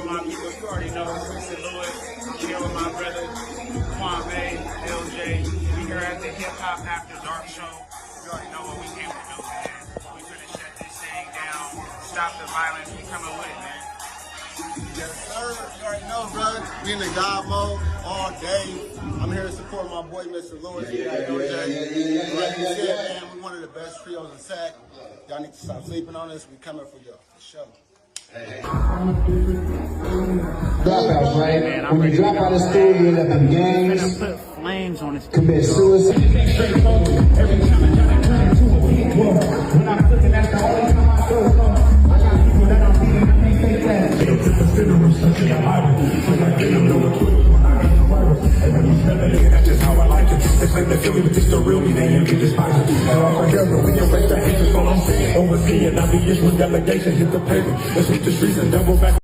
my people, you already know, St. Louis. I'm here with my brother, Kwame, LJ. We here at the Hip Hop After Dark show. You already know what we came to do, man. We finna shut this thing down, stop the violence. We coming with it, man. Yes, sir. You already know, brother. We in the God mode all day. I'm here to support my boy, Mr. Lewis. Like you said, man, we one of the best trios in Sac. Y'all need to stop sleeping on us. We coming for y'all, for sure. Dropouts, right? When you drop out of school, you end up in gangs, Put flames on this. commit suicide. When I'm looking at the only time I go home, I got people that I'm feeding, I can't take that. That's just how I like it. This ain't the feeling, but it's the real me. They ain't just like it. We erase the haters, all I'm saying. Overseeing, I be issuing delegations, hit the pavement. Let's hit the streets and double back.